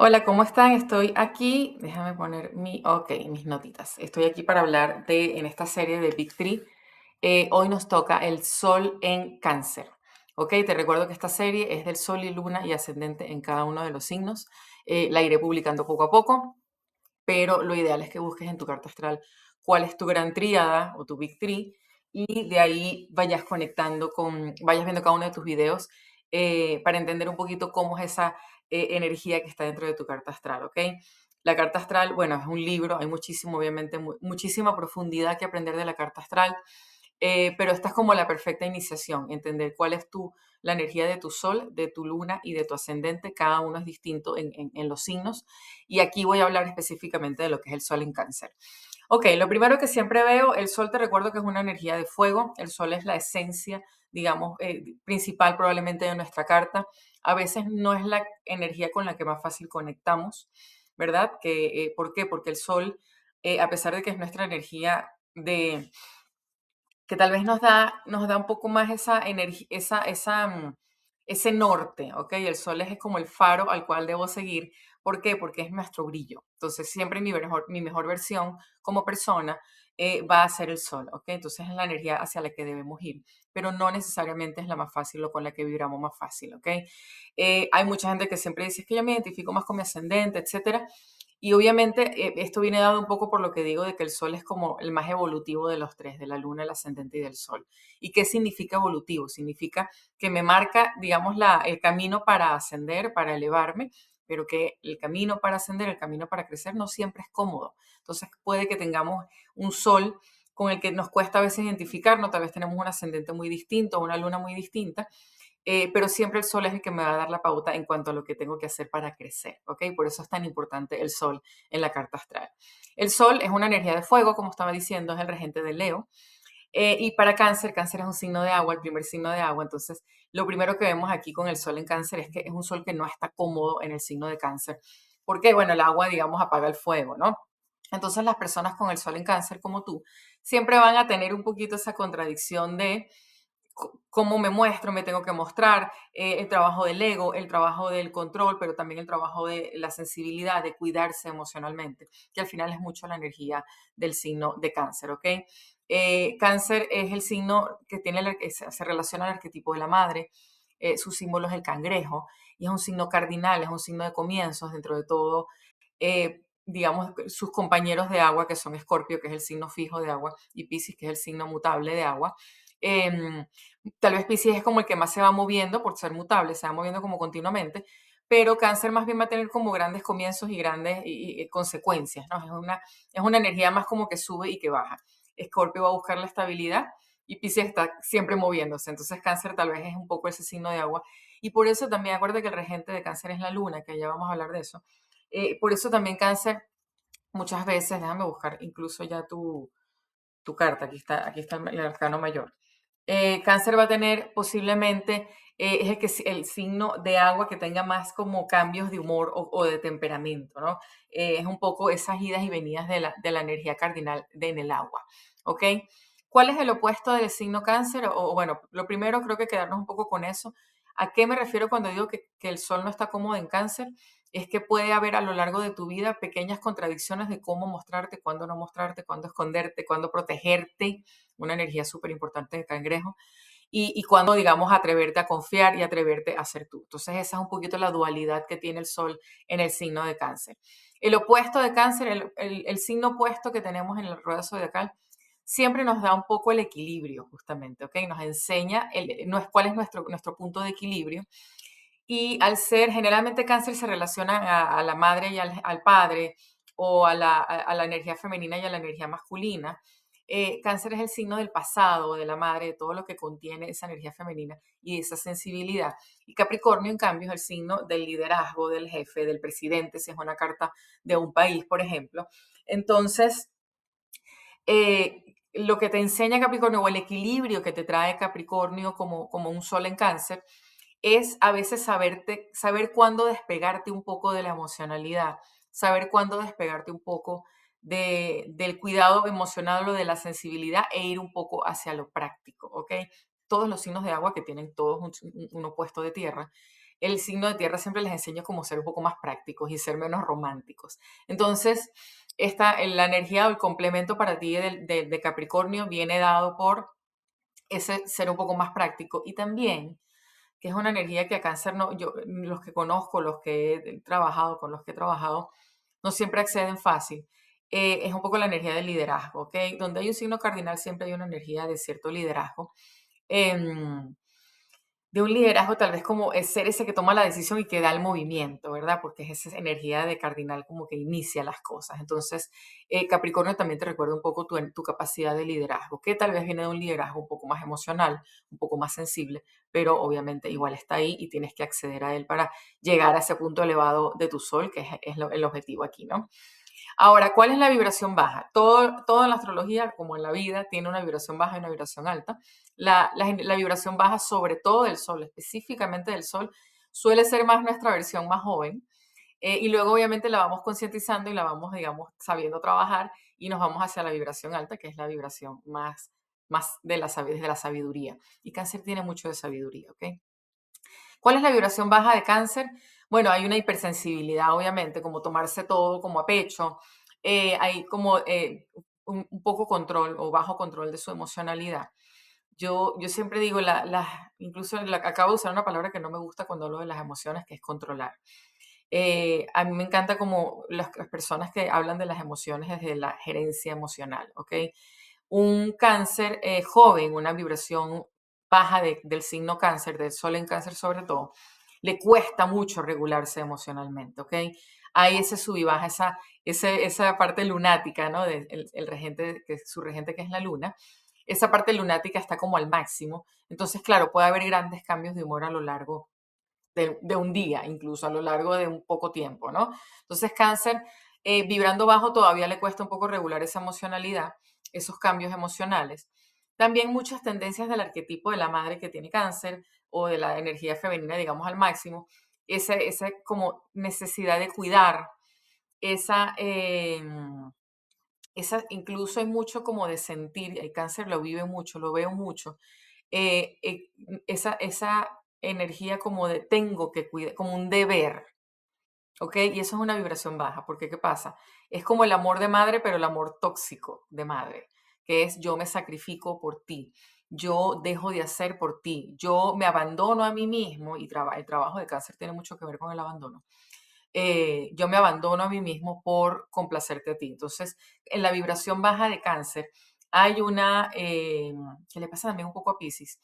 Hola, ¿cómo están? Estoy aquí, déjame poner mis notitas. Estoy aquí para hablar en esta serie de Big Three. Hoy nos toca el Sol en Cáncer. Ok, te recuerdo que esta serie es del Sol y Luna y ascendente en cada uno de los signos. La iré publicando poco a poco, pero lo ideal es que busques en tu carta astral cuál es tu gran tríada o tu Big Three y de ahí vayas conectando vayas viendo cada uno de tus videos para entender un poquito cómo es esa energía que está dentro de tu carta astral, ¿ok? La carta astral, bueno, es un libro, hay muchísimo, obviamente, muchísima profundidad que aprender de la carta astral, pero esta es como la perfecta iniciación, entender cuál es la energía de tu sol, de tu luna y de tu ascendente. Cada uno es distinto en los signos. Y aquí voy a hablar específicamente de lo que es el sol en cáncer. Ok, lo primero que siempre veo, el sol te recuerdo que es una energía de fuego. El sol es la esencia, digamos, principal probablemente de nuestra carta. A veces no es la energía con la que más fácil conectamos, ¿verdad? ¿Por qué? Porque el sol, a pesar de que es nuestra energía de que tal vez nos da un poco más esa energía, ese norte, ¿ok? El sol es como el faro al cual debo seguir. ¿Por qué? Porque es nuestro brillo. Entonces, siempre mi mejor versión como persona va a ser el sol, ¿ok? Entonces, es la energía hacia la que debemos ir, pero no necesariamente es la más fácil o con la que vibramos más fácil, ¿ok? Hay mucha gente que siempre dice, es que yo me identifico más con mi ascendente, etcétera. Y obviamente esto viene dado un poco por lo que digo de que el Sol es como el más evolutivo de los tres, de la Luna, el ascendente y del Sol. ¿Y qué significa evolutivo? Significa que me marca, digamos, el camino para ascender, para elevarme, pero que el camino para ascender, el camino para crecer no siempre es cómodo. Entonces puede que tengamos un Sol con el que nos cuesta a veces identificarnos, tal vez tenemos un ascendente muy distinto, una luna muy distinta, pero siempre el sol es el que me va a dar la pauta en cuanto a lo que tengo que hacer para crecer, ¿ok? Por eso es tan importante el sol en la carta astral. El sol es una energía de fuego, como estaba diciendo, es el regente de Leo. Y para cáncer, cáncer es un signo de agua, el primer signo de agua. Entonces, lo primero que vemos aquí con el sol en cáncer es que es un sol que no está cómodo en el signo de cáncer. Porque, bueno, el agua, digamos, apaga el fuego, ¿no? Entonces, las personas con el sol en cáncer como tú siempre van a tener un poquito esa contradicción de cómo me muestro, me tengo que mostrar, el trabajo del ego, el trabajo del control, pero también el trabajo de la sensibilidad, de cuidarse emocionalmente, que al final es mucho la energía del signo de cáncer, ¿ok? Cáncer es el signo que se relaciona al arquetipo de la madre, su símbolo es el cangrejo, y es un signo cardinal, es un signo de comienzos dentro de todo. Digamos, sus compañeros de agua, que son Escorpio, que es el signo fijo de agua, y Piscis, que es el signo mutable de agua. Em, Tal vez Piscis es como el que más se va moviendo por ser mutable, se va moviendo como continuamente, pero Cáncer más bien va a tener como grandes comienzos y grandes consecuencias, ¿no? Es una energía más como que sube y que baja. Escorpio va a buscar la estabilidad y Piscis está siempre moviéndose, entonces Cáncer tal vez es un poco ese signo de agua. Y por eso también acuérdate que el regente de Cáncer es la luna, que ya vamos a hablar de eso. Por eso también Cáncer muchas veces, déjame buscar incluso ya tu carta, aquí está el arcano mayor. Cáncer va a tener posiblemente, es el signo de agua que tenga más como cambios de humor o de temperamento, ¿no? Es un poco esas idas y venidas de la energía cardinal en el agua, ¿ok? ¿Cuál es el opuesto del signo cáncer? Bueno, lo primero creo que quedarnos un poco con eso. ¿A qué me refiero cuando digo que el sol no está cómodo en cáncer? Es que puede haber a lo largo de tu vida pequeñas contradicciones de cómo mostrarte, cuándo no mostrarte, cuándo esconderte, cuándo protegerte, una energía súper importante de cangrejo, y cuándo, digamos, atreverte a confiar y atreverte a ser tú. Entonces, esa es un poquito la dualidad que tiene el sol en el signo de cáncer. El opuesto de cáncer, el signo opuesto que tenemos en la rueda zodiacal, siempre nos da un poco el equilibrio, justamente, ¿ok? Nos enseña cuál es nuestro punto de equilibrio. Y al ser, generalmente cáncer se relaciona a la madre y al padre, o a la energía femenina y a la energía masculina. Cáncer es el signo del pasado, de la madre, de todo lo que contiene esa energía femenina y esa sensibilidad. Y Capricornio, en cambio, es el signo del liderazgo, del jefe, del presidente, si es una carta de un país, por ejemplo. Entonces, lo que te enseña Capricornio o el equilibrio que te trae Capricornio como un sol en cáncer es a veces saber cuándo despegarte un poco de la emocionalidad, saber cuándo despegarte un poco del cuidado emocional o de la sensibilidad e ir un poco hacia lo práctico, ¿ok? Todos los signos de agua que tienen todos un opuesto de tierra, el signo de tierra siempre les enseña cómo ser un poco más prácticos y ser menos románticos. Entonces, la energía o el complemento para ti de Capricornio viene dado por ese ser un poco más práctico y también que es una energía que a cáncer no, yo, los que conozco, los que he trabajado, con los que he trabajado, no siempre acceden fácil. Es un poco la energía del liderazgo, ¿ok? Donde hay un signo cardinal siempre hay una energía de cierto liderazgo. Em, de un liderazgo tal vez como es ser ese que toma la decisión y que da el movimiento, ¿verdad? Porque es esa energía de cardinal como que inicia las cosas. Entonces, Capricornio también te recuerda un poco tu capacidad de liderazgo, que tal vez viene de un liderazgo un poco más emocional, un poco más sensible, pero obviamente igual está ahí y tienes que acceder a él para llegar a ese punto elevado de tu sol, que es el objetivo aquí, ¿no? Ahora, ¿cuál es la vibración baja? Todo en la astrología, como en la vida, tiene una vibración baja y una vibración alta. La vibración baja, sobre todo del Sol, específicamente del Sol, suele ser más nuestra versión más joven. Y luego, obviamente, la vamos concientizando y la vamos, digamos, sabiendo trabajar y nos vamos hacia la vibración alta, que es la vibración más de la sabiduría. Y cáncer tiene mucho de sabiduría, ¿ok? ¿Cuál es la vibración baja de cáncer? Bueno, hay una hipersensibilidad, obviamente, como tomarse todo como a pecho. Hay como un poco control o bajo control de su emocionalidad. Yo siempre digo, acabo de usar una palabra que no me gusta cuando hablo de las emociones, que es controlar. A mí me encanta como las personas que hablan de las emociones desde la gerencia emocional, ¿ok? Un cáncer joven, una vibración baja del signo cáncer, del sol en cáncer sobre todo, le cuesta mucho regularse emocionalmente, ¿ok? Hay ese sub y baja, esa parte lunática, ¿no? El regente, su regente que es la luna, esa parte lunática está como al máximo. Entonces, claro, puede haber grandes cambios de humor a lo largo de un día, incluso a lo largo de un poco tiempo, ¿no? Entonces, cáncer, vibrando bajo, todavía le cuesta un poco regular esa emocionalidad, esos cambios emocionales. También muchas tendencias del arquetipo de la madre que tiene cáncer o de la energía femenina, digamos, al máximo, esa como necesidad de cuidar, esa, incluso hay mucho como de sentir, el cáncer lo vive mucho, lo veo mucho, esa energía como de tengo que cuidar, como un deber, ¿ok? Y eso es una vibración baja, porque ¿qué pasa? Es como el amor de madre, pero el amor tóxico de madre, que es yo me sacrifico por ti, yo dejo de hacer por ti, yo me abandono a mí mismo y el trabajo de cáncer tiene mucho que ver con el abandono. Yo me abandono a mí mismo por complacerte a ti. Entonces, en la vibración baja de cáncer hay una, que le pasa también un poco a Pisces,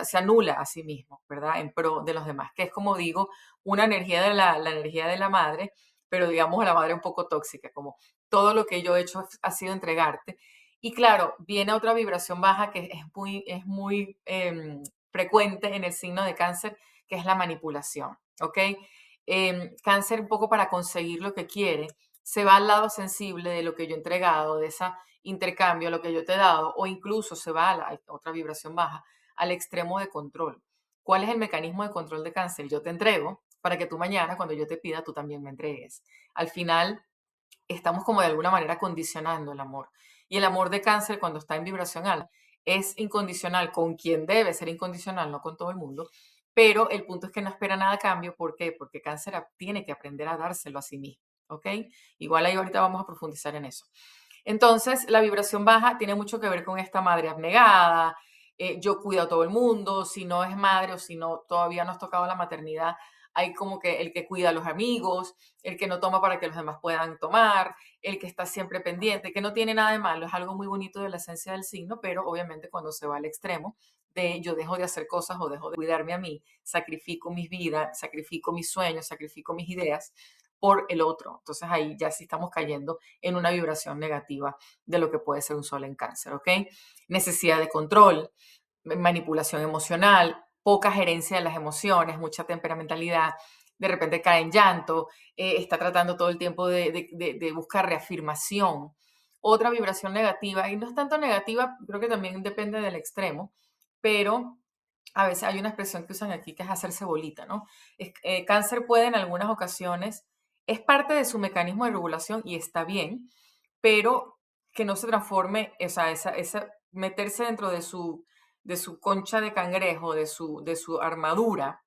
se anula a sí mismo, ¿verdad? En pro de los demás, que es como digo, una energía la energía de la madre, pero digamos la madre un poco tóxica, como todo lo que yo he hecho ha sido entregarte. Y claro, viene otra vibración baja que es muy frecuente en el signo de cáncer, que es la manipulación, ¿ok? Cáncer un poco para conseguir lo que quiere, se va al lado sensible de lo que yo he entregado, de ese intercambio, lo que yo te he dado, o incluso se va a la otra vibración baja, al extremo de control. ¿Cuál es el mecanismo de control de cáncer? Yo te entrego para que tú mañana, cuando yo te pida, tú también me entregues. Al final, estamos como de alguna manera condicionando el amor. Y el amor de cáncer, cuando está en vibración alta, es incondicional con quien debe ser incondicional, no con todo el mundo, pero el punto es que no espera nada a cambio. ¿Por qué? Porque cáncer tiene que aprender a dárselo a sí mismo, ¿ok? Igual ahí ahorita vamos a profundizar en eso. Entonces, la vibración baja tiene mucho que ver con esta madre abnegada, yo cuido a todo el mundo, si no es madre o si no todavía no has tocado la maternidad, hay como que el que cuida a los amigos, el que no toma para que los demás puedan tomar, el que está siempre pendiente, que no tiene nada de malo, es algo muy bonito de la esencia del signo, pero obviamente cuando se va al extremo de yo dejo de hacer cosas o dejo de cuidarme a mí, sacrifico mis vidas, sacrifico mis sueños, sacrifico mis ideas por el otro. Entonces ahí ya sí estamos cayendo en una vibración negativa de lo que puede ser un sol en cáncer, ¿ok? Necesidad de control, manipulación emocional, poca gerencia de las emociones, mucha temperamentalidad, de repente cae en llanto, está tratando todo el tiempo de buscar reafirmación. Otra vibración negativa, y no es tanto negativa, creo que también depende del extremo, pero a veces hay una expresión que usan aquí que es hacerse bolita, ¿no? Cáncer puede en algunas ocasiones, es parte de su mecanismo de regulación y está bien, pero que no se transforme, o sea, meterse dentro de su concha de cangrejo, de su armadura,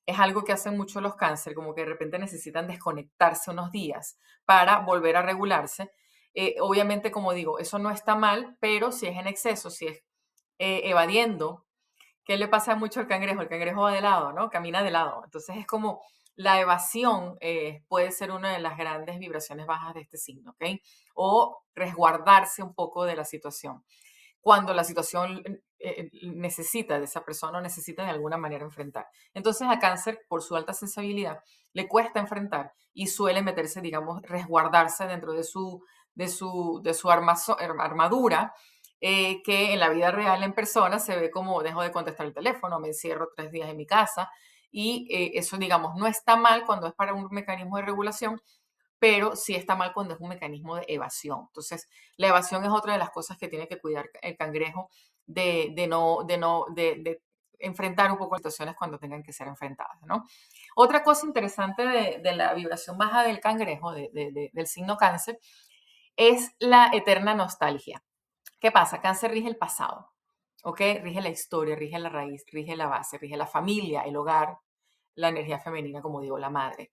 es algo que hacen mucho los cáncer, como que de repente necesitan desconectarse unos días para volver a regularse. Obviamente, como digo, eso no está mal, pero si es en exceso, si es evadiendo. ¿Qué le pasa mucho al cangrejo? El cangrejo va de lado, ¿no? Camina de lado. Entonces es como la evasión puede ser una de las grandes vibraciones bajas de este signo, ¿ok? O resguardarse un poco de la situación. Cuando la situación necesita de esa persona o necesita de alguna manera enfrentar. Entonces a cáncer, por su alta sensibilidad, le cuesta enfrentar y suele meterse, digamos, resguardarse dentro de su armadura, que en la vida real, en persona, se ve como dejo de contestar el teléfono, me encierro 3 días en mi casa y eso, digamos, no está mal cuando es para un mecanismo de regulación, pero sí está mal cuando es un mecanismo de evasión. Entonces, la evasión es otra de las cosas que tiene que cuidar el cangrejo de enfrentar un poco las situaciones cuando tengan que ser enfrentadas, ¿no? Otra cosa interesante de la vibración baja del cangrejo, del signo cáncer, es la eterna nostalgia. ¿Qué pasa? Cáncer rige el pasado, ¿ok? Rige la historia, rige la raíz, rige la base, rige la familia, el hogar, la energía femenina, como digo, la madre.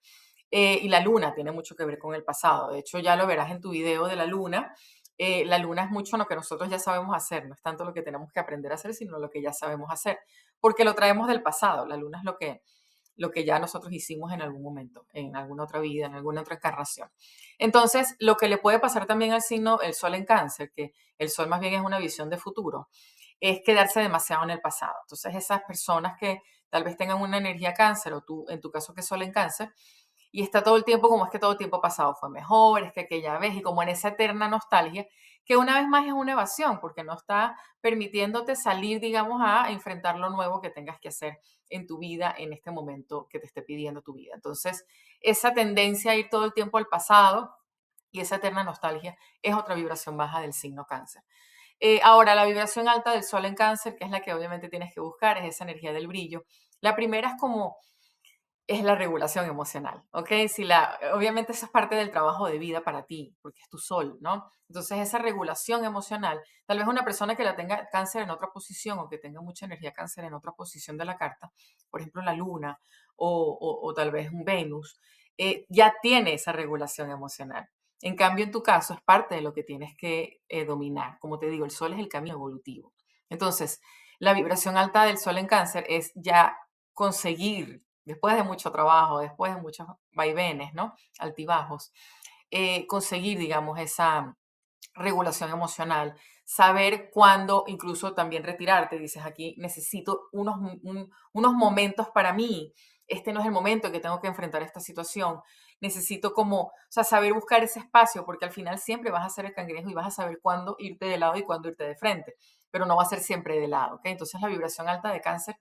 Y la luna tiene mucho que ver con el pasado. De hecho, ya lo verás en tu video de la luna. La luna es mucho lo que nosotros ya sabemos hacer, no es tanto lo que tenemos que aprender a hacer, sino lo que ya sabemos hacer, porque lo traemos del pasado. La luna es lo que ya nosotros hicimos en algún momento, en alguna otra vida, en alguna otra encarnación. Entonces, lo que le puede pasar también al signo, el sol en cáncer, que el sol más bien es una visión de futuro, es quedarse demasiado en el pasado. Entonces, esas personas que tal vez tengan una energía cáncer, o tú, en tu caso que es sol en cáncer, y está todo el tiempo como es que todo el tiempo pasado fue mejor, es que aquella vez, y como en esa eterna nostalgia, que una vez más es una evasión, porque no está permitiéndote salir, digamos, a enfrentar lo nuevo que tengas que hacer en tu vida en este momento que te esté pidiendo tu vida. Entonces, esa tendencia a ir todo el tiempo al pasado y esa eterna nostalgia es otra vibración baja del signo cáncer. Ahora, la vibración alta del sol en cáncer, que es la que obviamente tienes que buscar, es esa energía del brillo. La primera es la regulación emocional, ¿ok? Obviamente eso es parte del trabajo de vida para ti, porque es tu sol, ¿no? Entonces esa regulación emocional, tal vez una persona que la tenga cáncer en otra posición o que tenga mucha energía cáncer en otra posición de la carta, por ejemplo la luna o tal vez un Venus, ya tiene esa regulación emocional. En cambio, en tu caso es parte de lo que tienes que dominar. Como te digo, el sol es el camino evolutivo. Entonces, la vibración alta del sol en cáncer es ya conseguir, después de mucho trabajo, después de muchos vaivenes, ¿no? Altibajos, conseguir, digamos, esa regulación emocional, saber cuándo incluso también retirarte. Dices, aquí necesito unos momentos para mí. Este no es el momento en que tengo que enfrentar esta situación. Necesito como, o sea, saber buscar ese espacio, porque al final siempre vas a ser el cangrejo y vas a saber cuándo irte de lado y cuándo irte de frente, pero no va a ser siempre de lado, ¿ok? Entonces la vibración alta de cáncer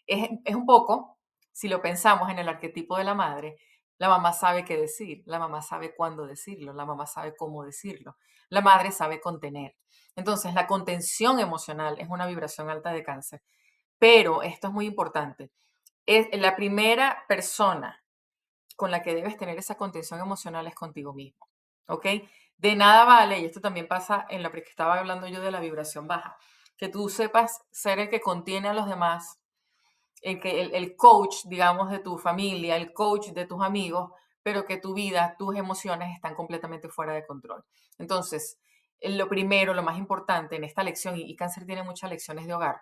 es un poco, si lo pensamos en el arquetipo de la madre, la mamá sabe qué decir, la mamá sabe cuándo decirlo, la mamá sabe cómo decirlo, la madre sabe contener. Entonces, la contención emocional es una vibración alta de cáncer. Pero esto es muy importante. Es la primera persona con la que debes tener esa contención emocional es contigo mismo. ¿Ok? De nada vale, y esto también pasa en lo que estaba hablando yo de la vibración baja, que tú sepas ser el que contiene a los demás, el coach, digamos, de tu familia, el coach de tus amigos, pero que tu vida, tus emociones están completamente fuera de control. Entonces, lo primero, lo más importante en esta lección, y cáncer tiene muchas lecciones de hogar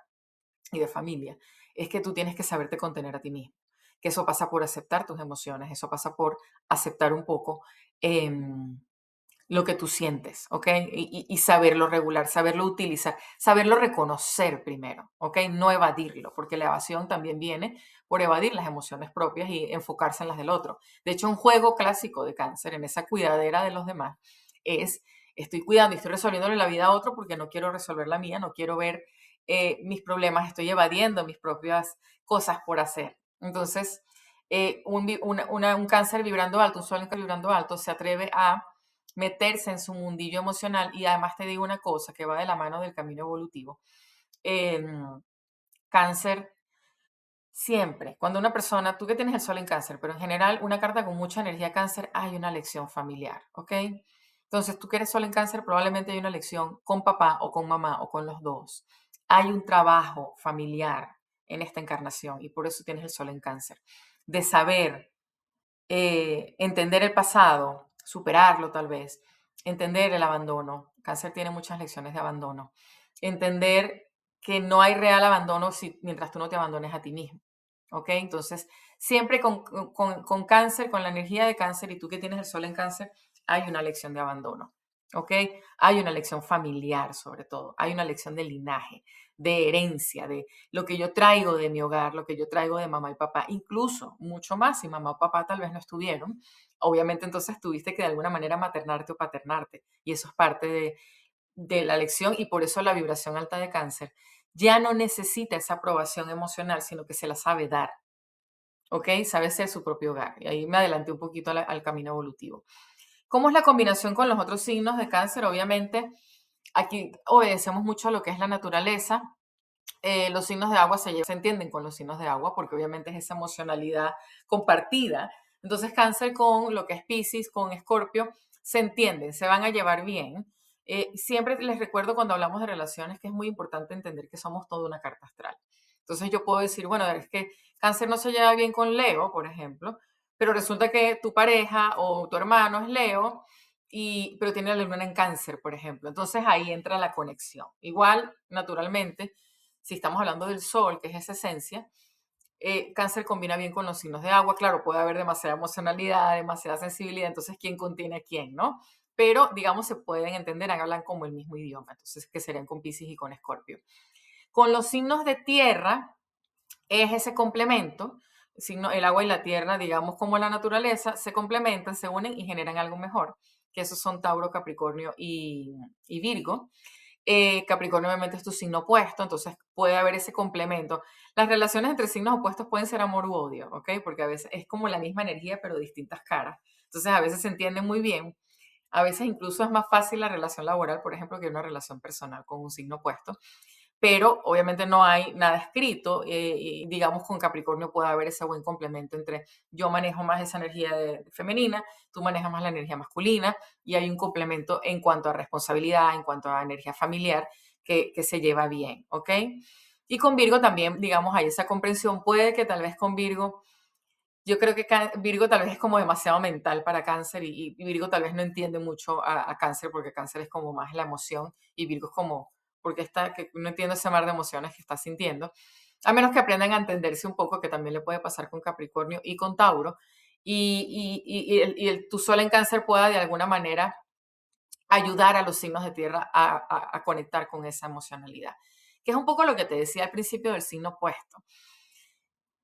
y de familia, es que tú tienes que saberte contener a ti mismo. Que eso pasa por aceptar tus emociones, eso pasa por aceptar un poco lo que tú sientes, ¿ok? Y saberlo regular, saberlo utilizar, saberlo reconocer primero, ¿ok? No evadirlo, porque la evasión también viene por evadir las emociones propias y enfocarse en las del otro. De hecho, un juego clásico de cáncer, en esa cuidadera de los demás, es, estoy cuidando y estoy resolviéndole la vida a otro porque no quiero resolver la mía, no quiero ver mis problemas, estoy evadiendo mis propias cosas por hacer. Entonces, un cáncer vibrando alto, un sol vibrando alto, se atreve a meterse en su mundillo emocional y además te digo una cosa que va de la mano del camino evolutivo. Em, Cáncer, siempre, cuando una persona, tú que tienes el sol en cáncer, pero en general una carta con mucha energía cáncer, hay una lección familiar, ¿ok? Entonces, tú que eres sol en cáncer, probablemente hay una lección con papá o con mamá o con los dos. Hay un trabajo familiar en esta encarnación y por eso tienes el sol en cáncer. de saber, entender el pasado, superarlo tal vez, entender el abandono. Cáncer tiene muchas lecciones de abandono. Entender que no hay real abandono mientras tú no te abandones a ti mismo. ¿Ok? Entonces, siempre con cáncer, con la energía de cáncer y tú que tienes el sol en cáncer, hay una lección de abandono. ¿Ok? Hay una lección familiar sobre todo. Hay una lección de linaje, de herencia, de lo que yo traigo de mi hogar, lo que yo traigo de mamá y papá, incluso mucho más si mamá o papá tal vez no estuvieron. Obviamente entonces tuviste que de alguna manera maternarte o paternarte y eso es parte de la lección y por eso la vibración alta de cáncer ya no necesita esa aprobación emocional, sino que se la sabe dar, ¿ok? Sabe ser su propio hogar. Y ahí me adelanté un poquito al camino evolutivo. ¿Cómo es la combinación con los otros signos de cáncer? Obviamente, aquí obedecemos mucho a lo que es la naturaleza. Los signos de agua se entienden con los signos de agua porque obviamente es esa emocionalidad compartida. Entonces cáncer con lo que es Piscis, con Escorpio, se entienden, se van a llevar bien. Siempre les recuerdo cuando hablamos de relaciones que es muy importante entender que somos toda una carta astral. Entonces yo puedo decir, bueno, es que cáncer no se lleva bien con Leo, por ejemplo, pero resulta que tu pareja o tu hermano es Leo, pero tiene la luna en cáncer, por ejemplo. Entonces ahí entra la conexión. Igual, naturalmente, si estamos hablando del sol, que es esa esencia, cáncer combina bien con los signos de agua. Claro, puede haber demasiada emocionalidad, demasiada sensibilidad, entonces, ¿quién contiene a quién, no? Pero, digamos, se pueden entender, hablan como el mismo idioma, entonces, que serían con Piscis y con Escorpio. Con los signos de tierra, es ese complemento, el agua y la tierra, digamos, como la naturaleza, se complementan, se unen y generan algo mejor, que esos son Tauro, Capricornio y Virgo. Capricornio obviamente es tu signo opuesto, entonces puede haber ese complemento. Las relaciones entre signos opuestos pueden ser amor u odio, ¿ok? Porque a veces es como la misma energía, pero distintas caras. Entonces a veces se entienden muy bien, a veces incluso es más fácil la relación laboral, por ejemplo, que una relación personal con un signo opuesto, pero obviamente no hay nada escrito. Y digamos, con Capricornio puede haber ese buen complemento entre yo manejo más esa energía femenina, tú manejas más la energía masculina, y hay un complemento en cuanto a responsabilidad, en cuanto a energía familiar, que se lleva bien, ¿ok? Y con Virgo también, digamos, hay esa comprensión. Puede que tal vez con Virgo, yo creo que Virgo tal vez es como demasiado mental para Cáncer y Virgo tal vez no entiende mucho a Cáncer porque Cáncer es como más la emoción y Virgo es como, porque está, que no entiendo ese mar de emociones que está sintiendo. A menos que aprendan a entenderse un poco, que también le puede pasar con Capricornio y con Tauro. Tu sol en Cáncer pueda de alguna manera ayudar a los signos de tierra a conectar con esa emocionalidad. Que es un poco lo que te decía al principio del signo opuesto.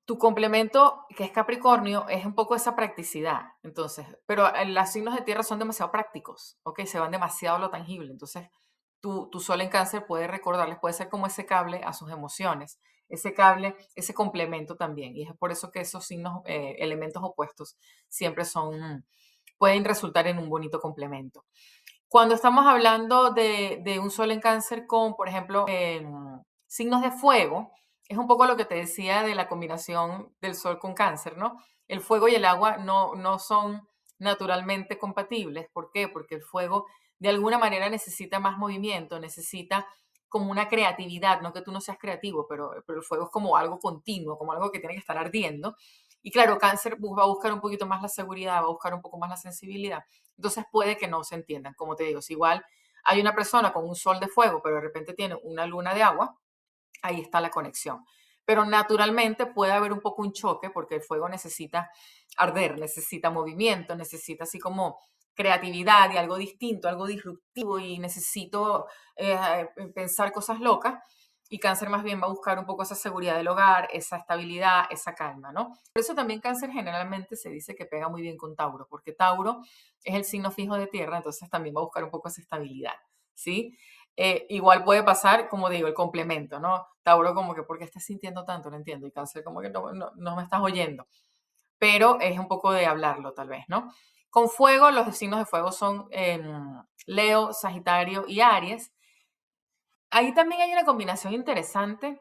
Tu complemento, que es Capricornio, es un poco esa practicidad. Entonces, pero los signos de tierra son demasiado prácticos, ¿ok? Se van demasiado a lo tangible. Entonces, tu sol en cáncer puede recordarles, puede ser como ese cable a sus emociones, ese cable, ese complemento también. Y es por eso que esos signos, elementos opuestos, siempre pueden resultar en un bonito complemento. Cuando estamos hablando de un sol en cáncer con, por ejemplo, signos de fuego, es un poco lo que te decía de la combinación del sol con cáncer, ¿no? El fuego y el agua no son naturalmente compatibles. ¿Por qué? Porque el fuego de alguna manera necesita más movimiento, necesita como una creatividad, no que tú no seas creativo, pero el fuego es como algo continuo, como algo que tiene que estar ardiendo. Y claro, cáncer va a buscar un poquito más la seguridad, va a buscar un poco más la sensibilidad. Entonces puede que no se entiendan, como te digo, si igual hay una persona con un sol de fuego, pero de repente tiene una luna de agua, ahí está la conexión. Pero naturalmente puede haber un poco un choque porque el fuego necesita arder, necesita movimiento, necesita así como creatividad y algo distinto, algo disruptivo y necesito pensar cosas locas. Y cáncer más bien va a buscar un poco esa seguridad del hogar, esa estabilidad, esa calma, ¿no? Por eso también cáncer generalmente se dice que pega muy bien con Tauro, porque Tauro es el signo fijo de tierra, entonces también va a buscar un poco esa estabilidad, ¿sí? Igual puede pasar, como digo, el complemento, ¿no? Tauro como que, ¿por qué estás sintiendo tanto? No entiendo. Y Cáncer como que no me estás oyendo. Pero es un poco de hablarlo tal vez, ¿no? Con fuego, los signos de fuego son Leo, Sagitario y Aries. Ahí también hay una combinación interesante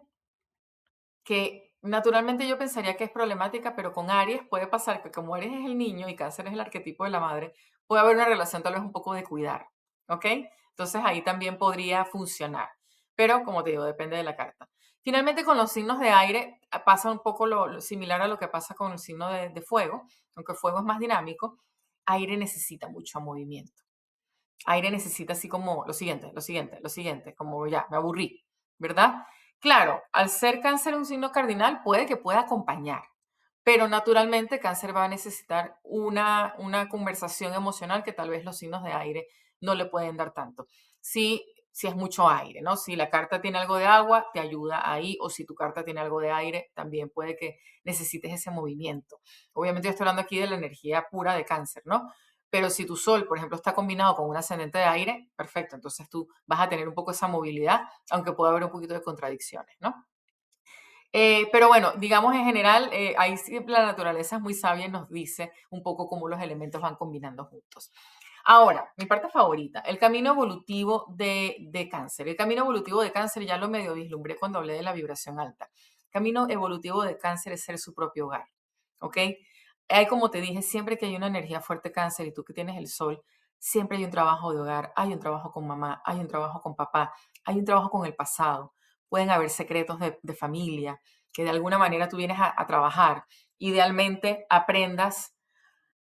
que naturalmente yo pensaría que es problemática, pero con Aries puede pasar que como Aries es el niño y Cáncer es el arquetipo de la madre, puede haber una relación tal vez un poco de cuidar, ¿ok? Entonces ahí también podría funcionar, pero como te digo, depende de la carta. Finalmente, con los signos de aire pasa un poco lo similar a lo que pasa con el signo de fuego, aunque fuego es más dinámico, aire necesita mucho movimiento. Aire necesita así como lo siguiente, lo siguiente, lo siguiente, como ya, me aburrí, ¿verdad? Claro, al ser cáncer un signo cardinal, puede que pueda acompañar, pero naturalmente cáncer va a necesitar una conversación emocional que tal vez los signos de aire no le pueden dar tanto. Si es mucho aire, ¿no? Si la carta tiene algo de agua, te ayuda ahí, o si tu carta tiene algo de aire, también puede que necesites ese movimiento. Obviamente yo estoy hablando aquí de la energía pura de cáncer, ¿no? Pero si tu sol, por ejemplo, está combinado con un ascendente de aire, perfecto, entonces tú vas a tener un poco esa movilidad, aunque pueda haber un poquito de contradicciones, ¿no? Pero bueno, digamos en general, ahí sí la naturaleza es muy sabia y nos dice un poco cómo los elementos van combinando juntos. Ahora, mi parte favorita, el camino evolutivo de cáncer. El camino evolutivo de cáncer ya lo medio vislumbré cuando hablé de la vibración alta. Camino evolutivo de cáncer es ser su propio hogar, ¿ok? Hay, como te dije, siempre que hay una energía fuerte cáncer y tú que tienes el sol, siempre hay un trabajo de hogar, hay un trabajo con mamá, hay un trabajo con papá, hay un trabajo con el pasado. Pueden haber secretos de familia que de alguna manera tú vienes a trabajar. Idealmente aprendas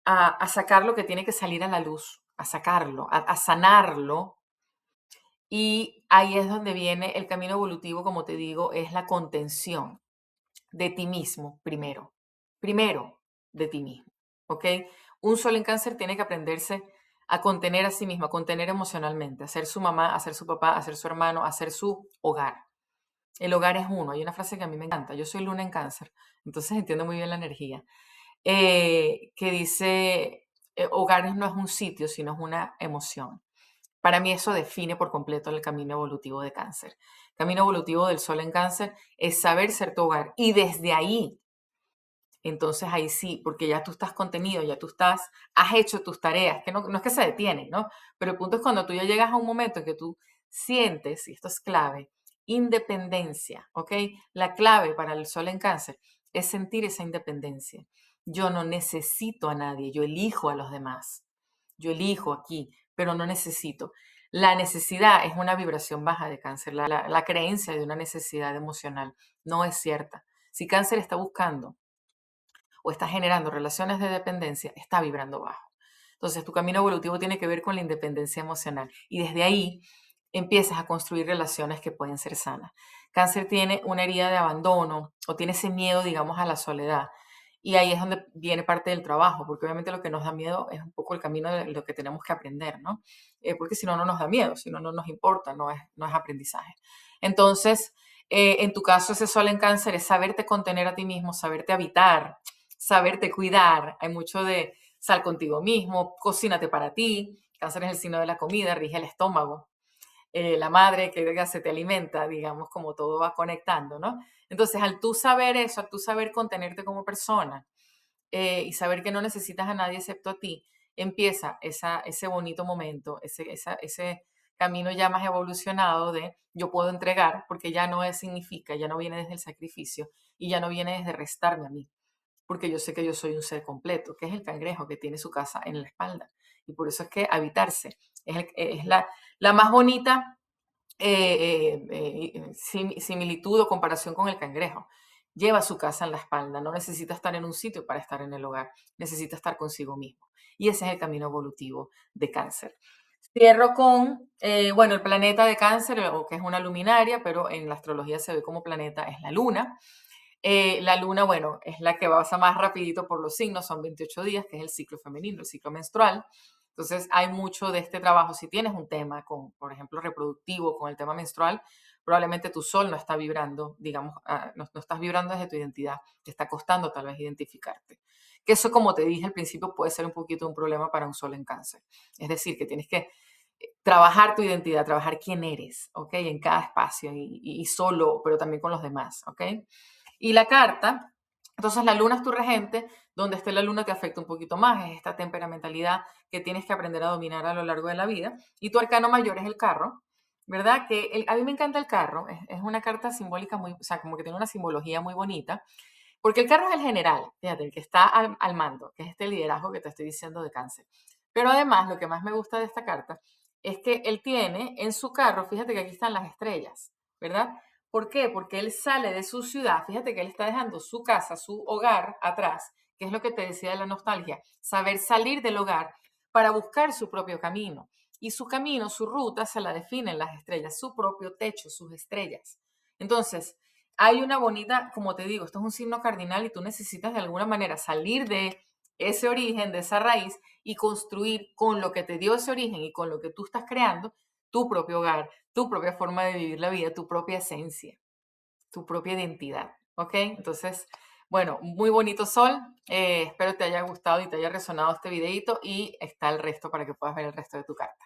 a sacar lo que tiene que salir a la luz, a sacarlo, a sanarlo. Y ahí es donde viene el camino evolutivo, como te digo, es la contención de ti mismo primero. Primero de ti mismo, ¿ok? Un sol en cáncer tiene que aprenderse a contener a sí mismo, a contener emocionalmente, a ser su mamá, a ser su papá, a ser su hermano, a ser su hogar. El hogar es uno. Hay una frase que a mí me encanta. Yo soy luna en cáncer, entonces entiendo muy bien la energía. Que dice, hogares no es un sitio, sino es una emoción. Para mí eso define por completo el camino evolutivo de cáncer. Camino evolutivo del sol en cáncer es saber ser tu hogar y desde ahí entonces ahí sí, porque ya tú estás contenido, ya tú has hecho tus tareas, que no es que se detienen, ¿no? Pero el punto es cuando tú ya llegas a un momento en que tú sientes, y esto es clave, independencia, ¿ok? La clave para el sol en cáncer es sentir esa independencia. Yo no necesito a nadie, yo elijo a los demás. Yo elijo aquí, pero no necesito. La necesidad es una vibración baja de cáncer, la creencia de una necesidad emocional no es cierta. Si cáncer está buscando o está generando relaciones de dependencia, está vibrando bajo. Entonces, tu camino evolutivo tiene que ver con la independencia emocional y desde ahí empiezas a construir relaciones que pueden ser sanas. Cáncer tiene una herida de abandono o tiene ese miedo, digamos, a la soledad. Y ahí es donde viene parte del trabajo, porque obviamente lo que nos da miedo es un poco el camino de lo que tenemos que aprender, ¿no? Porque si no, no nos da miedo, si no, no nos importa, no es aprendizaje. Entonces, en tu caso, ese sol en cáncer es saberte contener a ti mismo, saberte habitar, saberte cuidar. Hay mucho de sal contigo mismo, cocínate para ti. Cáncer es el signo de la comida, rige el estómago. La madre que se te alimenta, digamos, como todo va conectando, ¿no? Entonces, al tú saber eso, al tú saber contenerte como persona y saber que no necesitas a nadie excepto a ti, empieza ese bonito momento, ese camino ya más evolucionado de yo puedo entregar, porque ya no significa, ya no viene desde el sacrificio y ya no viene desde restarme a mí porque yo sé que yo soy un ser completo, que es el cangrejo que tiene su casa en la espalda. Y por eso es que habitarse es la más bonita similitud o comparación con el cangrejo. Lleva su casa en la espalda, no necesita estar en un sitio para estar en el hogar, necesita estar consigo mismo. Y ese es el camino evolutivo de cáncer. Cierro con, bueno, el planeta de cáncer, o que es una luminaria, pero en la astrología se ve como planeta, es la luna. La luna, bueno, es la que pasa más rapidito por los signos, son 28 días, que es el ciclo femenino, el ciclo menstrual. Entonces, hay mucho de este trabajo. Si tienes un tema con, por ejemplo, reproductivo, con el tema menstrual, probablemente tu sol no está vibrando, digamos, no estás vibrando desde tu identidad, te está costando tal vez identificarte. Que eso, como te dije al principio, puede ser un poquito un problema para un sol en cáncer. Es decir, que tienes que trabajar tu identidad, trabajar quién eres, ¿ok? En cada espacio y solo, pero también con los demás, ¿ok? Y la carta, entonces la luna es tu regente, donde esté la luna te afecta un poquito más, es esta temperamentalidad que tienes que aprender a dominar a lo largo de la vida. Y tu arcano mayor es el carro, ¿verdad? A mí me encanta el carro, es una carta simbólica muy, o sea, como que tiene una simbología muy bonita, porque el carro es el general, fíjate, el que está al mando, que es este liderazgo que te estoy diciendo de cáncer. Pero además, lo que más me gusta de esta carta es que él tiene en su carro, fíjate que aquí están las estrellas, ¿verdad? ¿Por qué? Porque él sale de su ciudad, fíjate que él está dejando su casa, su hogar atrás, que es lo que te decía de la nostalgia, saber salir del hogar para buscar su propio camino. Y su camino, su ruta, se la definen las estrellas, su propio techo, sus estrellas. Entonces, hay una bonita, como te digo, esto es un signo cardinal y tú necesitas de alguna manera salir de ese origen, de esa raíz y construir con lo que te dio ese origen y con lo que tú estás creando tu propio hogar, tu propia forma de vivir la vida, tu propia esencia, tu propia identidad, ¿ok? Entonces, bueno, muy bonito sol. Espero te haya gustado y te haya resonado este videito y está el resto para que puedas ver el resto de tu carta.